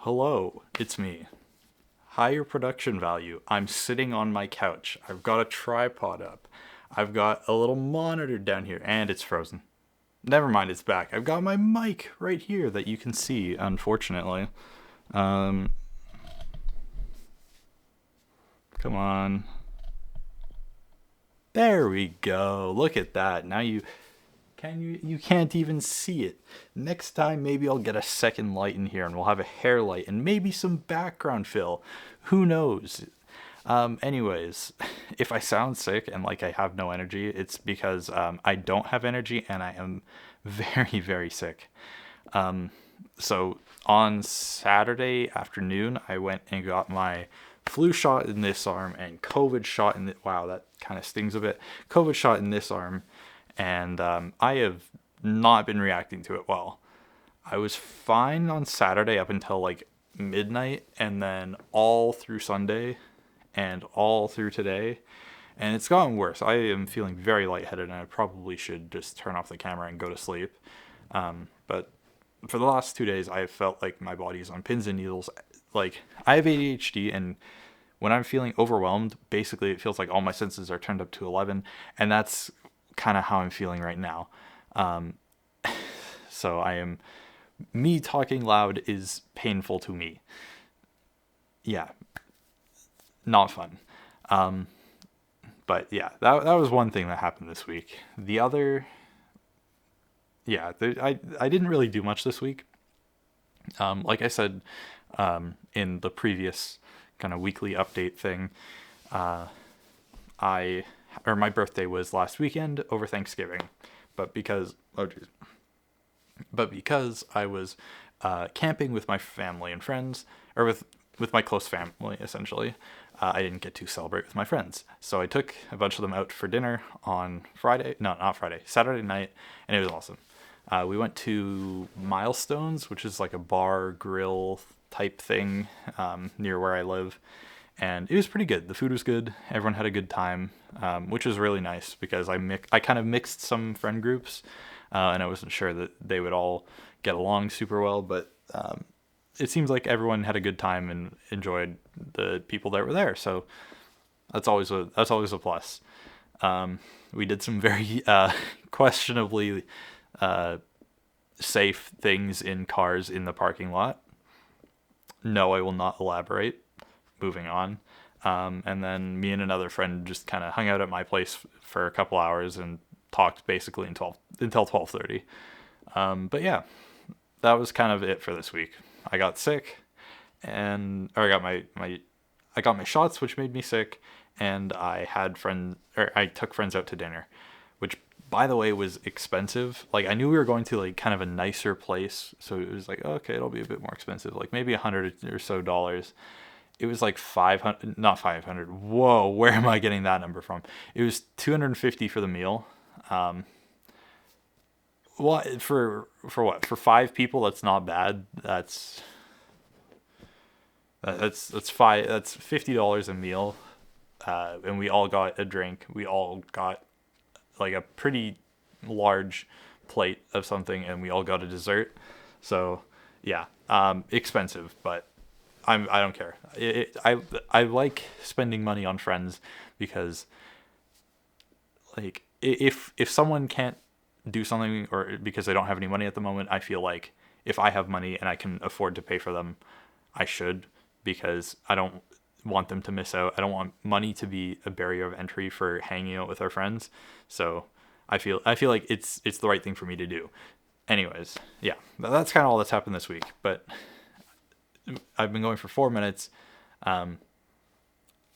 Hello, it's me. Higher production value. I'm sitting on my couch. I've got a tripod up. I've got a little monitor down here, and it's frozen. Never mind, it's back. I've got my mic right here that you can see, unfortunately. Um, Come on. There we go. Look at that. Now you can't even see it. Next time maybe I'll get a second light in here and we'll have a hair light and maybe some background fill. Who knows? Anyways, if I sound sick and like I have no energy, it's because I don't have energy and I am very, very sick. So on Saturday afternoon, I went and got my flu shot in this arm and COVID shot in the, wow, that kind of stings a bit. COVID shot in this arm, and I have not been reacting to it well. I was fine on Saturday up until like midnight, and then all through Sunday and all through today. And it's gotten worse. I am feeling very lightheaded, and I probably should just turn off the camera and go to sleep. But for the last 2 days, I have felt like my body's on pins and needles. Like, I have ADHD, and when I'm feeling overwhelmed, basically it feels like all my senses are turned up to 11, and that's kind of how I'm feeling right now. So me talking loud is painful to me. Yeah, not fun. But yeah, that was one thing that happened this week. The other, yeah, I didn't really do much this week. Like I said, in the previous kind of weekly update thing, my birthday was last weekend over Thanksgiving, but because I was camping with my family and friends, or with my close family essentially, I didn't get to celebrate with my friends. So I took a bunch of them out for dinner on Friday, no, not Friday, Saturday night, and it was awesome. We went to Milestones, which is like a bar grill type thing near where I live, and it was pretty good. The food was good. Everyone had a good time, which was really nice because I kind of mixed some friend groups, and I wasn't sure that they would all get along super well, but it seems like everyone had a good time and enjoyed the people that were there. So that's always a plus. We did some very questionably safe things in cars in the parking lot. No, I will not elaborate. Moving on. And then me and another friend just kind of hung out at my place for a couple hours and talked basically until 12:30. But yeah, that was kind of it for this week. I got sick, or I got my shots, which made me sick, and I took friends out to dinner, which by the way was expensive. Like, I knew we were going to like kind of a nicer place, so it was like, okay, it'll be a bit more expensive, like maybe $100 or so. It was like 500, not 500. Whoa, where am I getting that number from? It was 250 for the meal. What for what? For five people, that's not bad. That's five. That's $50 a meal, and we all got a drink. We all got like a pretty large plate of something, and we all got a dessert. So yeah, expensive, but I don't care. I like spending money on friends because, like, if someone can't do something, or because they don't have any money at the moment, I feel like if I have money and I can afford to pay for them, I should, because I don't want them to miss out. I don't want money to be a barrier of entry for hanging out with our friends. So I feel like it's the right thing for me to do. Anyways, yeah, that's kind of all that's happened this week. But I've been going for 4 minutes. I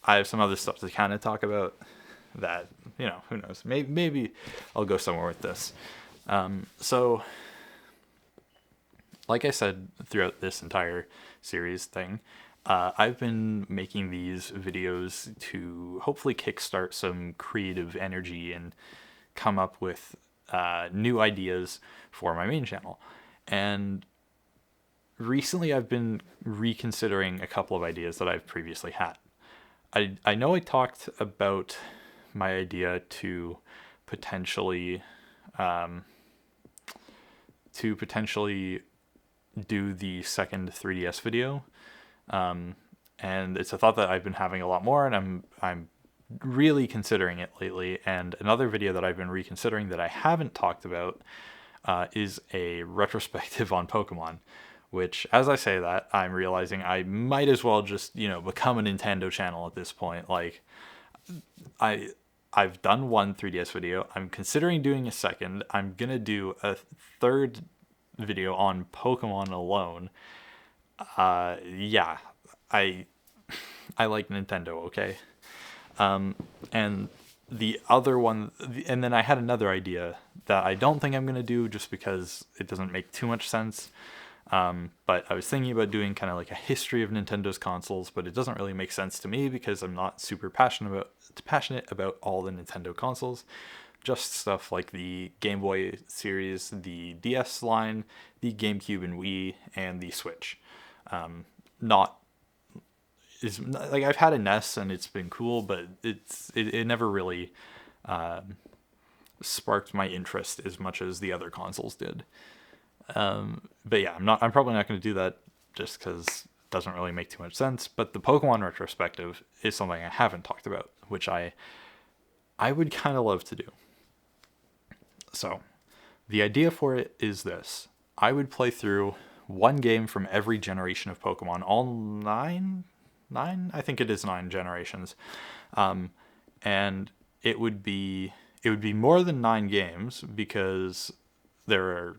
have some other stuff to kind of talk about that, who knows. Maybe I'll go somewhere with this. So, like I said throughout this entire series thing, I've been making these videos to hopefully kickstart some creative energy and come up with new ideas for my main channel. And recently I've been reconsidering a couple of ideas that I've previously had. I know I talked about my idea to potentially do the second 3DS video. And it's a thought that I've been having a lot more, and I'm really considering it lately. And another video that I've been reconsidering that I haven't talked about is a retrospective on Pokemon, which, as I say that, I'm realizing I might as well just, become a Nintendo channel at this point. Like, I've done one 3DS video. I'm considering doing a second. I'm gonna do a third video on Pokemon alone. Yeah, I like Nintendo, okay? And the other one, and then I had another idea that I don't think I'm going to do just because it doesn't make too much sense. But I was thinking about doing kind of like a history of Nintendo's consoles, but it doesn't really make sense to me because I'm not super passionate about all the Nintendo consoles. Just stuff like the Game Boy series, the DS line, the GameCube and Wii, and the Switch. Not is like I've had a NES and it's been cool, but it never really sparked my interest as much as the other consoles did. But yeah, I'm probably not going to do that just because it doesn't really make too much sense. But the Pokemon retrospective is something I haven't talked about, which I would kind of love to do. So the idea for it is this: I would play through one game from every generation of Pokemon, all nine, I think it is 9 generations, and it would be more than 9 games because there are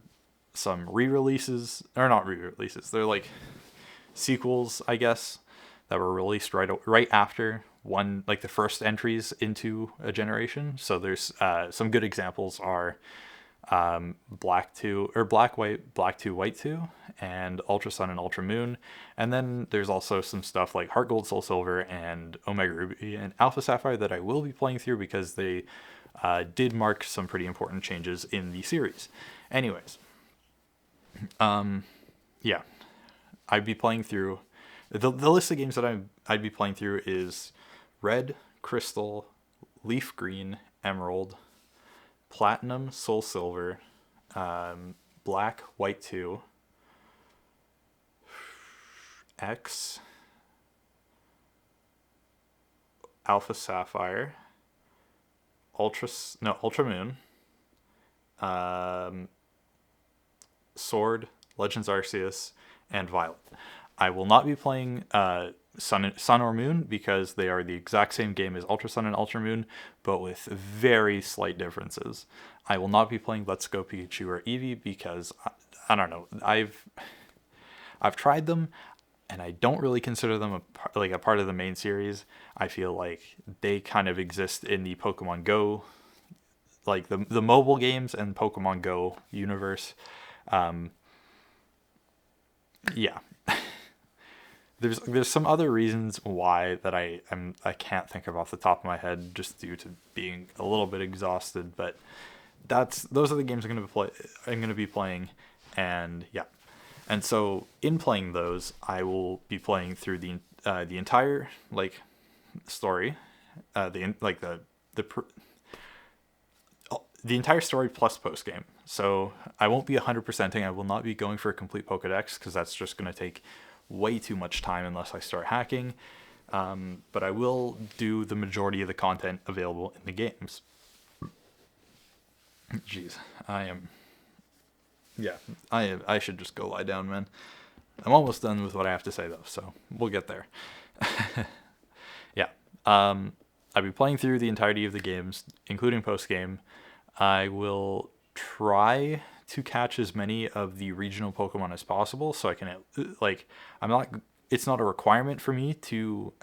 some re-releases, or not re-releases, they're like sequels, I guess, that were released right after one, like the first entries into a generation. So there's some good examples are Black 2 or Black 2 White 2 and Ultra Sun and Ultra Moon. And then there's also some stuff like Heart Gold, Soul Silver, and Omega Ruby and Alpha Sapphire that I will be playing through because they did mark some pretty important changes in the series. Anyways, yeah, I'd be playing through the list of games that I'd be playing through is Red, Crystal, Leaf Green, Emerald, Platinum, Soul Silver, Black, White 2, X, Alpha Sapphire, Ultra Moon, Sword, Legends Arceus, and Violet. I will not be playing Sun or Moon because they are the exact same game as Ultra Sun and Ultra Moon, but with very slight differences. I will not be playing Let's Go Pikachu or Eevee because I don't know. I've tried them, and I don't really consider them a part of the main series. I feel like they kind of exist in the Pokemon Go, like the mobile games and Pokemon Go universe. Yeah. There's some other reasons why that I can't think of off the top of my head, just due to being a little bit exhausted. But those are the games I'm gonna be playing, and yeah, and so in playing those, I will be playing through the entire like story, the entire story plus post game. So I won't be 100%ing. I will not be going for a complete Pokedex because that's just going to take way too much time unless I start hacking. But I will do the majority of the content available in the games. Jeez, I should just go lie down, man. I'm almost done with what I have to say though, so we'll get there. Yeah. I'll be playing through the entirety of the games, including post game. I will try to catch as many of the regional Pokemon as possible, so I can it's not a requirement for me to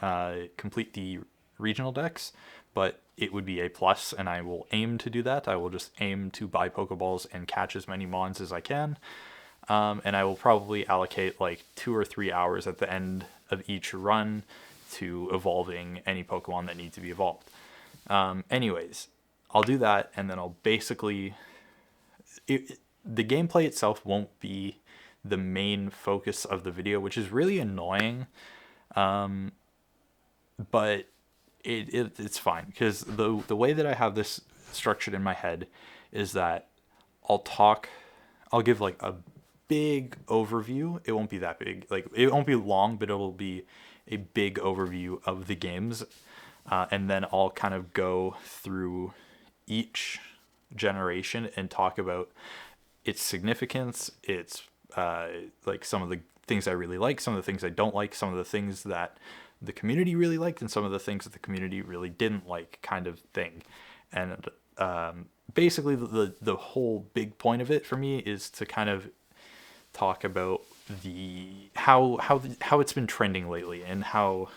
complete the regional decks, but it would be a plus, and I will aim to do that. I will just aim to buy Pokeballs and catch as many Mons as I can, and I will probably allocate like 2 or 3 hours at the end of each run to evolving any Pokemon that need to be evolved. Anyways, I'll do that, and then I'll basically... the gameplay itself won't be the main focus of the video, which is really annoying, but it's fine, because the way that I have this structured in my head is that I'll give like big overview. It won't be that big. Like, it won't be long, but it'll be a big overview of the games. And then I'll kind of go through each generation and talk about its significance, its like some of the things I really like, some of the things I don't like, some of the things that the community really liked, and some of the things that the community really didn't like, kind of thing. And basically, the whole big point of it for me is to kind of talk about how it's been trending lately, and how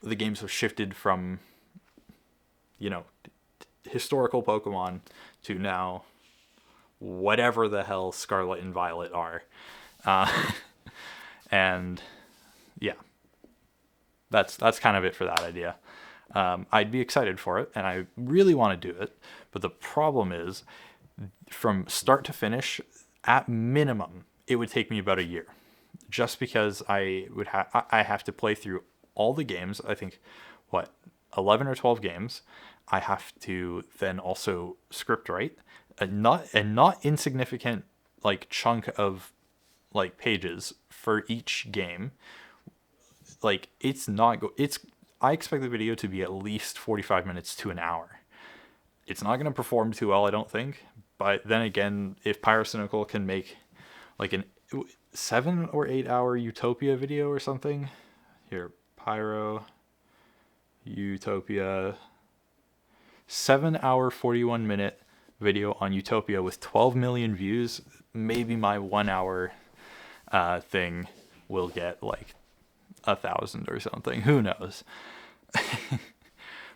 the games have shifted from, you know, historical Pokemon to now whatever the hell Scarlet and Violet are. And yeah, that's kind of it for that idea. I'd be excited for it, and I really want to do it, but the problem is, from start to finish, at minimum, it would take me about a year, just because I have to play through all the games. I think, 11 or 12 games. I have to then also script write a not insignificant like chunk of like pages for each game. Like, I expect the video to be at least 45 minutes to an hour. It's not going to perform too well, I don't think. But then again, if Pyrocynical can make like an 7 or 8 hour Utopia video or something, here, Pyro Utopia, 7 hour 41 minute video on Utopia with 12 million views, maybe my 1 hour thing will get like 1,000 or something. Who knows?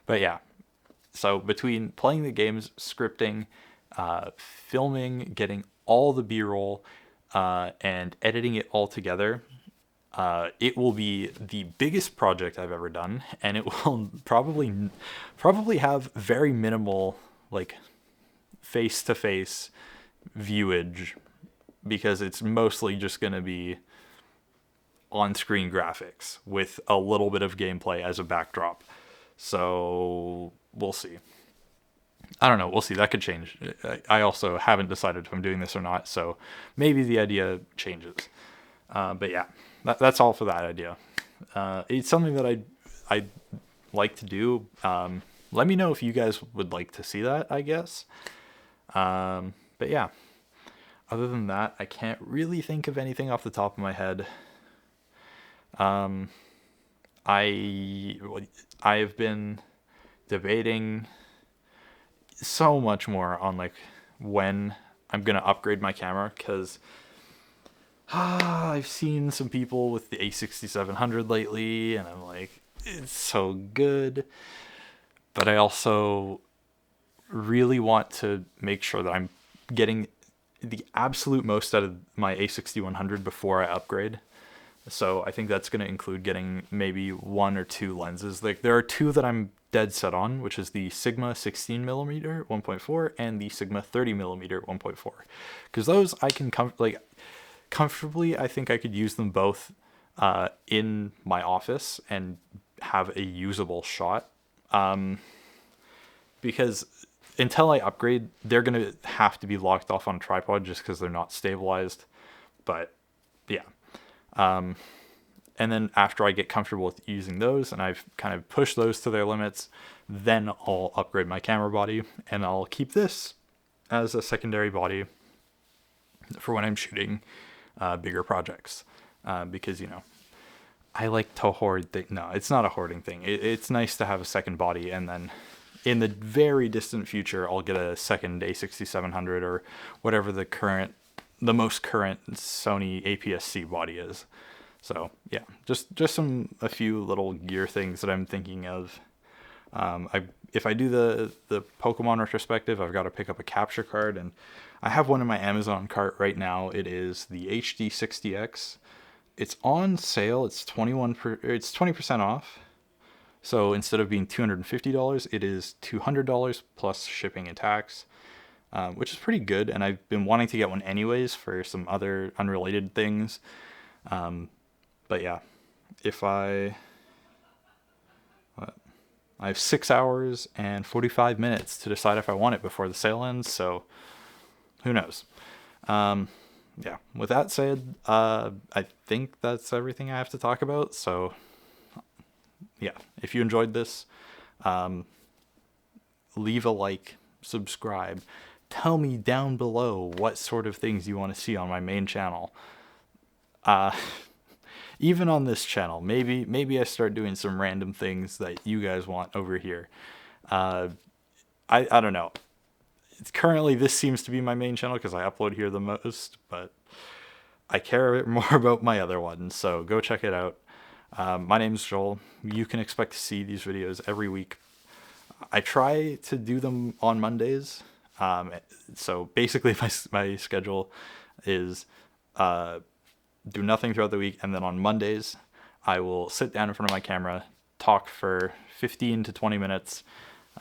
But yeah, so between playing the games, scripting, filming, getting all the B-roll, and editing it all together, it will be the biggest project I've ever done, and it will probably have very minimal like face-to-face viewage, because it's mostly just going to be on-screen graphics with a little bit of gameplay as a backdrop. So we'll see. I don't know. We'll see. That could change. I also haven't decided if I'm doing this or not, so maybe the idea changes. But yeah, that's all for that idea. It's something that I'd like to do. Let me know if you guys would like to see that, I guess. But yeah, other than that, I can't really think of anything off the top of my head. I've been debating so much more on like when I'm gonna upgrade my camera, because I've seen some people with the A6700 lately, and I'm like, it's so good, but I also really want to make sure that I'm getting the absolute most out of my A6100 before I upgrade. So I think that's going to include getting maybe 1 or 2 lenses. Like, there are 2 that I'm dead set on, which is the Sigma 16mm 1.4 and the Sigma 30mm 1.4. Because those I can comfortably, I think I could use them both in my office and have a usable shot. Because until I upgrade, they're going to have to be locked off on a tripod just because they're not stabilized. But yeah. And then after I get comfortable with using those, and I've kind of pushed those to their limits, then I'll upgrade my camera body, and I'll keep this as a secondary body for when I'm shooting bigger projects. Because, you know, I like to hoard things. No, it's not a hoarding thing. It's nice to have a second body, and then in the very distant future, I'll get a second A6700 or whatever the most current Sony APS-C body is. So yeah, just a few little gear things that I'm thinking of. If I do the Pokemon retrospective, I've got to pick up a capture card, and I have one in my Amazon cart right now. It is the HD60X. It's on sale. It's 20% off. So instead of being $250, it is $200 plus shipping and tax. Which is pretty good, and I've been wanting to get one anyways for some other unrelated things. But yeah, I have 6 hours and 45 minutes to decide if I want it before the sale ends, so who knows. Yeah, with that said, I think that's everything I have to talk about. So, yeah, if you enjoyed this, leave a like, subscribe. Tell me down below what sort of things you want to see on my main channel. Even on this channel, maybe I start doing some random things that you guys want over here. I don't know. Currently, this seems to be my main channel because I upload here the most, but I care a bit more about my other ones, so go check it out. My name's Joel. You can expect to see these videos every week. I try to do them on Mondays. So basically my schedule is do nothing throughout the week, and then on Mondays I will sit down in front of my camera, talk for 15 to 20 minutes,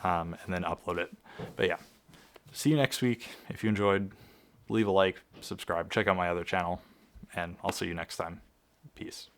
and then upload it. But yeah, see you next week. If you enjoyed, leave a like, subscribe, check out my other channel, and I'll see you next time. Peace.